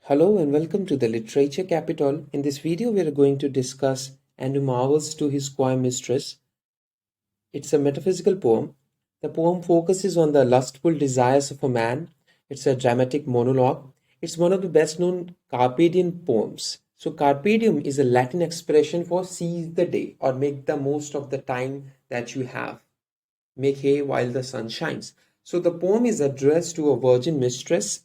Hello and welcome to the Literature Capital. In this video, we are going to discuss Andrew Marvell's To His Coy Mistress. It's a metaphysical poem. The poem focuses on the lustful desires of a man. It's a dramatic monologue. It's one of the best known Carpe Diem poems. So, Carpe Diem is a Latin expression for seize the day or make the most of the time that you have. Make hay while the sun shines. So, the poem is addressed to a virgin mistress,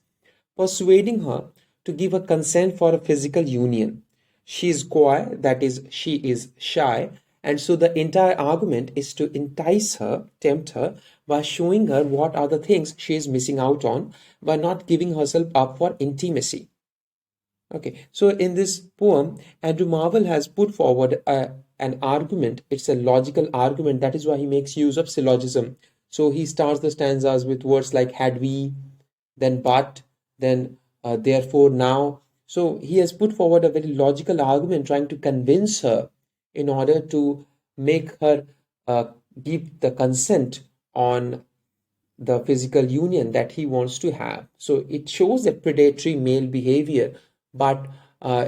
persuading her to give a consent for a physical union. She is coy, that is, she is shy, and so the entire argument is to entice her, tempt her, by showing her what are the things she is missing out on by not giving herself up for intimacy. Okay, so in this poem, Andrew Marvell has put forward an argument. It's a logical argument. That is why he makes use of syllogism. So he starts the stanzas with words like had we, then but, then therefore now. So he has put forward a very logical argument trying to convince her in order to make her give the consent on the physical union that he wants to have. So it shows that predatory male behavior, but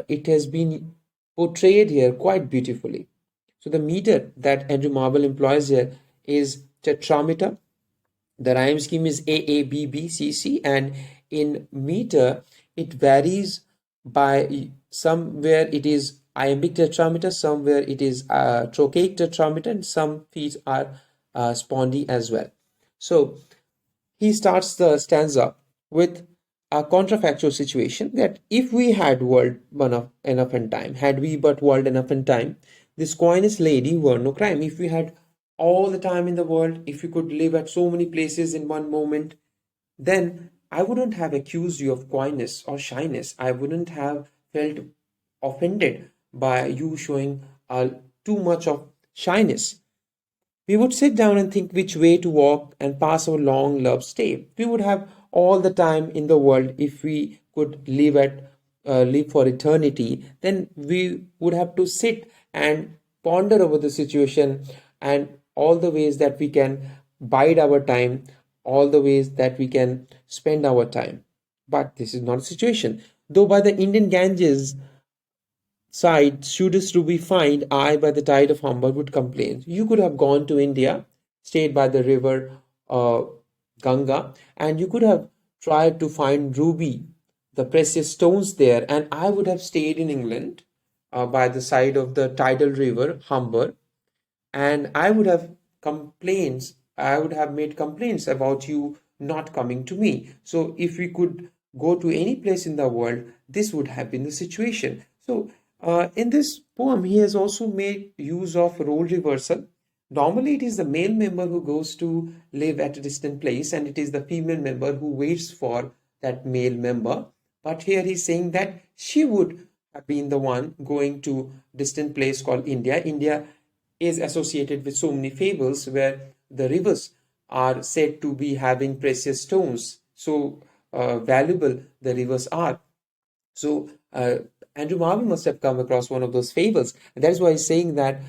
it has been portrayed here quite beautifully. So the meter that Andrew Marvell employs here is tetrameter. The rhyme scheme is AABBCC, and in meter it varies by somewhere it is iambic tetrameter, somewhere it is trochaic tetrameter, and some feet are spondy as well. So he starts the stanza with a contrafactual situation that if we had world enough in time, had we but world enough in time, this coyness lady were no crime. If we had all the time in the world, if we could live at so many places in one moment, then I wouldn't have accused you of coyness or shyness. I wouldn't have felt offended by you showing too much of shyness. We would sit down and think which way to walk and pass our long love stay. We would have all the time in the world if we could live for eternity. Then we would have to sit and ponder over the situation and all the ways that we can bide our time, all the ways that we can spend our time. But this is not a situation. Though by the Indian Ganges side, shouldest to be fined, I by the tide of Humber would complain. You could have gone to India, stayed by the river Ganga, and you could have tried to find ruby, the precious stones there, and I would have stayed in England by the side of the tidal river Humber, and I would have made complaints about you not coming to me. So if we could go to any place in the world, this would have been the situation. So in this poem, he has also made use of role reversal. Normally, it is the male member who goes to live at a distant place, and it is the female member who waits for that male member. But here he's saying that she would have been the one going to distant place called India. India is associated with so many fables where the rivers are said to be having precious stones. So valuable the rivers are. So Andrew Marvell must have come across one of those fables. And that is why he's saying that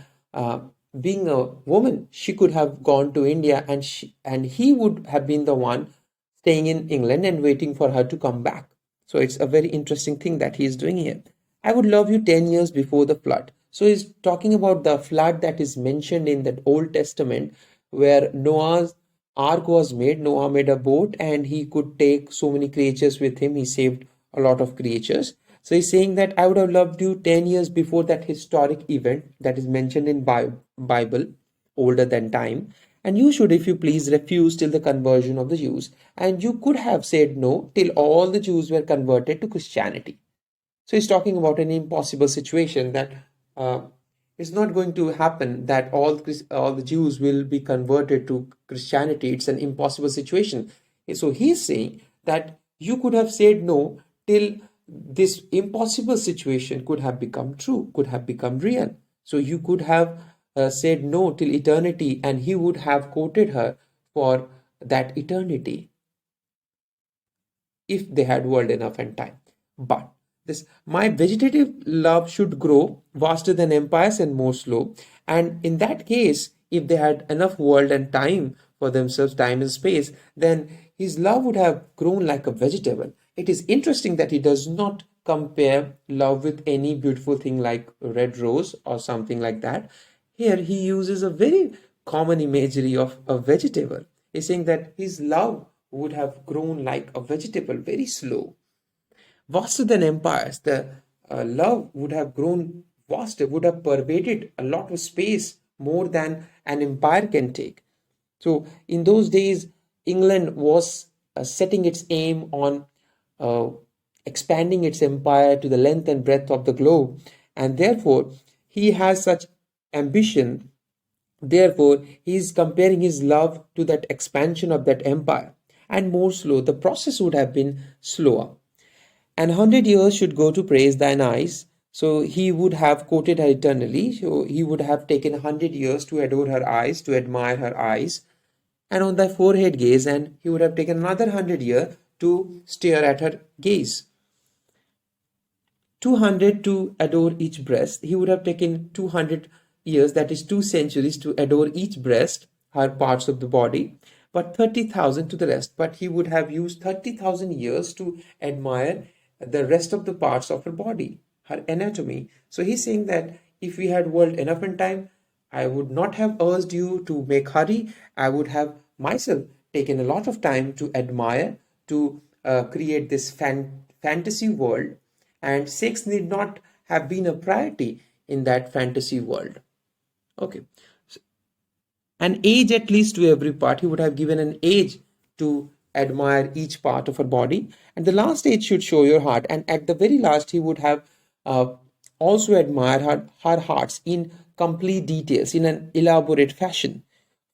being a woman, she could have gone to India and he would have been the one staying in England and waiting for her to come back. So it's a very interesting thing that he is doing here. I would love you 10 years before the flood. So he's talking about the flood that is mentioned in that Old Testament where Noah's ark was made. Noah made a boat and he could take so many creatures with him. He saved a lot of creatures. So he's saying that I would have loved you 10 years before that historic event that is mentioned in Bible, older than time. And you should, if you please, refuse till the conversion of the Jews. And you could have said no till all the Jews were converted to Christianity. So he's talking about an impossible situation that it's not going to happen that all the Jews will be converted to Christianity. It's an impossible situation. So he's saying that you could have said no till this impossible situation could have become true, could have become real. So you could have said no till eternity, and he would have quoted her for that eternity if they had world enough and time. But this my vegetative love should grow faster than empires and more slow. And in that case, if they had enough world and time for themselves, time and space, then his love would have grown like a vegetable. It is interesting that he does not compare love with any beautiful thing like red rose or something like that. Here he uses a very common imagery of a vegetable. He's saying that his love would have grown like a vegetable, very slow, vaster than empires. The love would have grown vaster, would have pervaded a lot of space more than an empire can take. So in those days, England was setting its aim on uh, expanding its empire to the length and breadth of the globe, and therefore he has such ambition. Therefore, he is comparing his love to that expansion of that empire, and more slow. The process would have been slower. And 100 years should go to praise thine eyes. So he would have quoted her eternally. So he would have taken 100 years to adore her eyes, to admire her eyes, and on thy forehead gaze, and he would have taken another 100 years to stare at her gaze. 200 to adore each breast. He would have taken 200 years, that is 2 centuries, to adore each breast, her parts of the body, but 30,000 to the rest. But he would have used 30,000 years to admire the rest of the parts of her body, her anatomy. So he's saying that if we had world enough in time, I would not have urged you to make hurry. I would have myself taken a lot of time to admire, to create this fantasy world, and sex need not have been a priority in that fantasy world. Okay. An age at least to every part. He would have given an age to admire each part of her body. And the last age should show your heart. And at the very last, he would have also admired her hearts in complete details, in an elaborate fashion.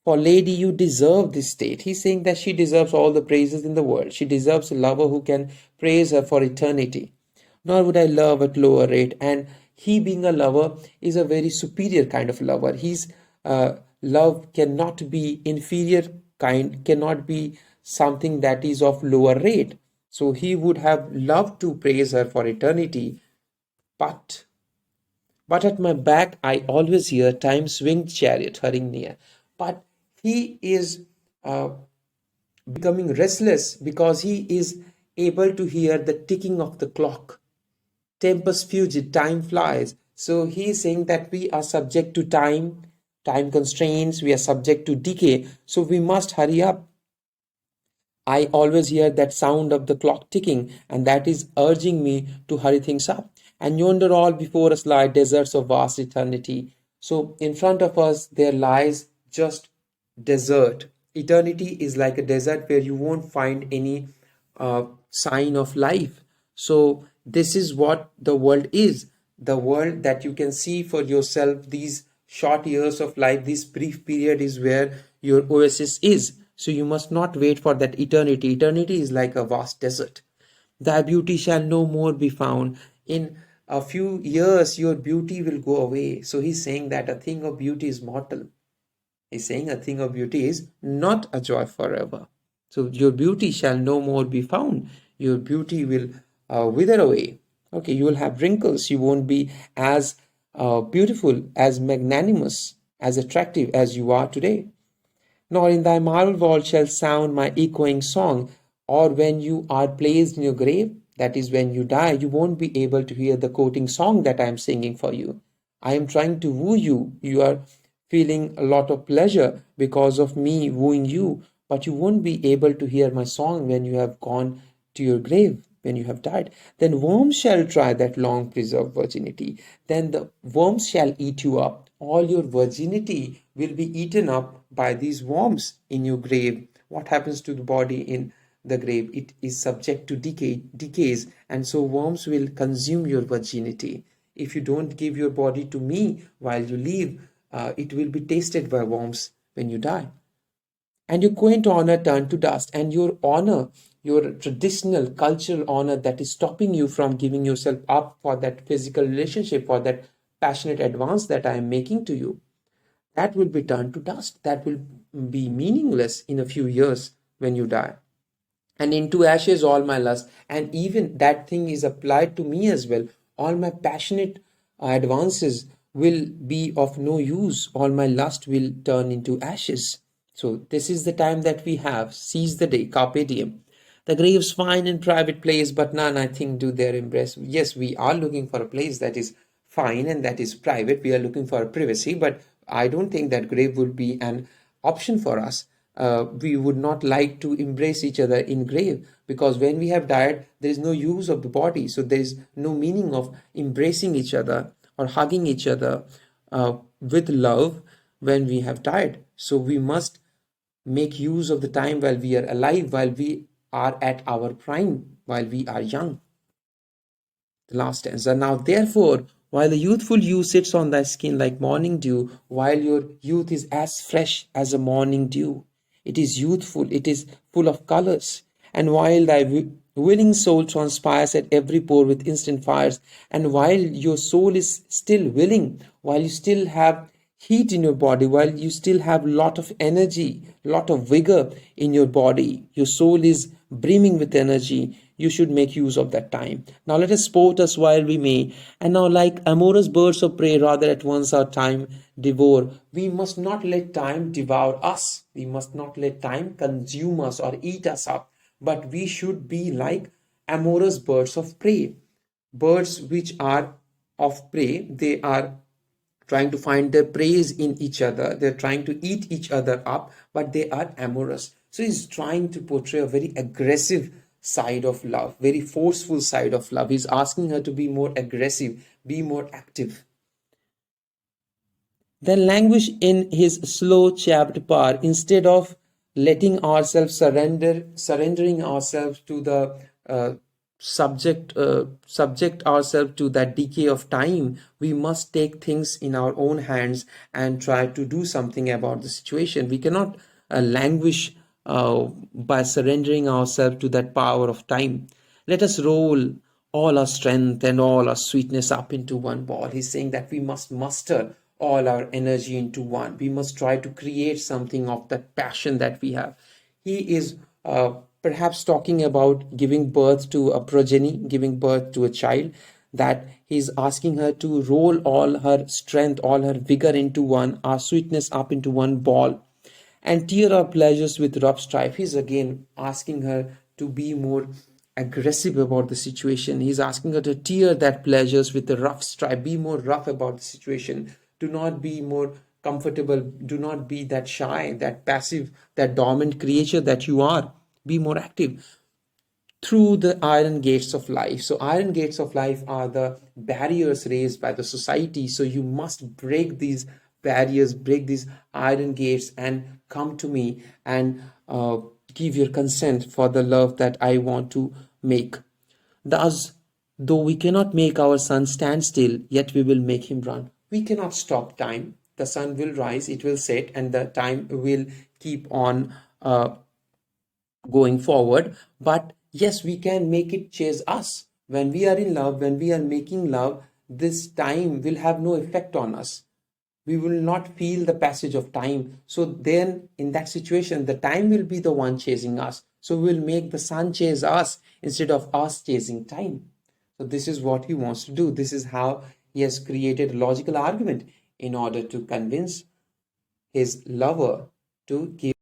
For lady, you deserve this state. He's saying that she deserves all the praises in the world. She deserves a lover who can praise her for eternity. Nor would I love at lower rate. And he, being a lover, is a very superior kind of lover. His love cannot be inferior kind, cannot be something that is of lower rate. So he would have loved to praise her for eternity, but at my back I always hear time's winged chariot hurrying near. But he is becoming restless because he is able to hear the ticking of the clock. Tempus fugit, time flies. So he is saying that we are subject to time constraints, we are subject to decay, so we must hurry up. I always hear that sound of the clock ticking, and that is urging me to hurry things up. And yonder all before us lie deserts of vast eternity. So in front of us there lies just desert. Eternity is like a desert where you won't find any sign of life. So this is what the world is. The world that you can see for yourself, these short years of life, this brief period is where your oasis is. So you must not wait for that eternity. Eternity is like a vast desert. Thy beauty shall no more be found. In a few years, your beauty will go away. So he's saying that a thing of beauty is mortal. He's saying a thing of beauty is not a joy forever. So your beauty shall no more be found. Your beauty will wither away. Okay, you will have wrinkles. You won't be as beautiful, as magnanimous, as attractive as you are today. Nor in thy marble vault shall sound my echoing song, or when you are placed in your grave, that is when you die, you won't be able to hear the quoting song that I am singing for you. I am trying to woo you. You are feeling a lot of pleasure because of me wooing you, but you won't be able to hear my song when you have gone to your grave, when you have died. Then worms shall try that long preserved virginity. Then the worms shall eat you up. All your virginity will be eaten up by these worms in your grave. What happens to the body in the grave? It is subject to decays, and so worms will consume your virginity. If you don't give your body to me while you live, it will be tasted by worms when you die. And your quaint honor turn to dust, and your honor, your traditional cultural honor that is stopping you from giving yourself up for that physical relationship, for that passionate advance that I am making to you, that will be turned to dust. That will be meaningless in a few years when you die. And into ashes all my lust, and even that thing is applied to me as well. All my passionate advances will be of no use. All my lust will turn into ashes. So this is the time that we have. Seize the day, carpe diem. The grave's fine and private place, but none, I think, do their embrace. Yes, we are looking for a place that is fine and that is private. We are looking for privacy, but I don't think that grave would be an option for us. We would not like to embrace each other in grave, because when we have died, there is no use of the body. So there is no meaning of embracing each other or hugging each other with love when we have died. So we must make use of the time while we are alive, while we are at our prime, while we are young. The last stanza. Now, therefore, while the youthful dew sits on thy skin like morning dew, while your youth is as fresh as a morning dew, it is youthful, it is full of colors, and while thy willing soul transpires at every pore with instant fires, and while your soul is still willing, while you still have heat in your body, while you still have lot of energy, lot of vigor in your body, your soul is brimming with energy, you should make use of that time. Now let us sport us while we may, and now like amorous birds of prey, rather at once our time devour. We must not let time devour us, we must not let time consume us or eat us up, but we should be like amorous birds of prey. Birds which are of prey, they are trying to find their praise in each other. They're trying to eat each other up, but they are amorous. So he's trying to portray a very aggressive side of love, very forceful side of love. He's asking her to be more aggressive, be more active. Then languish in his slow chapped power, instead of letting ourselves surrendering ourselves to the subject ourselves to that decay of time. We must take things in our own hands and try to do something about the situation. We cannot languish by surrendering ourselves to that power of time. Let us roll all our strength and all our sweetness up into one ball. He's saying that we must muster all our energy into one. We must try to create something of that passion that we have. He is perhaps talking about giving birth to a progeny, giving birth to a child, that he's asking her to roll all her strength, all her vigor into one, our sweetness up into one ball, and tear our pleasures with rough strife. He's again asking her to be more aggressive about the situation. He's asking her to tear that pleasures with the rough stripe, be more rough about the situation. Do not be more comfortable, do not be that shy, that passive, that dormant creature that you are. Be more active through the iron gates of life. So iron gates of life are the barriers raised by the society. So you must break these barriers, break these iron gates, and come to me and give your consent for the love that I want to make. Thus, though we cannot make our sun stand still, yet we will make him run. We cannot stop time. The sun will rise, it will set, and the time will keep on going forward. But yes, we can make it chase us. When we are in love, when we are making love, this time will have no effect on us. We will not feel the passage of time. So then in that situation, the time will be the one chasing us. So we'll make the sun chase us instead of us chasing time. So this is what he wants to do. This is how he has created a logical argument in order to convince his lover to give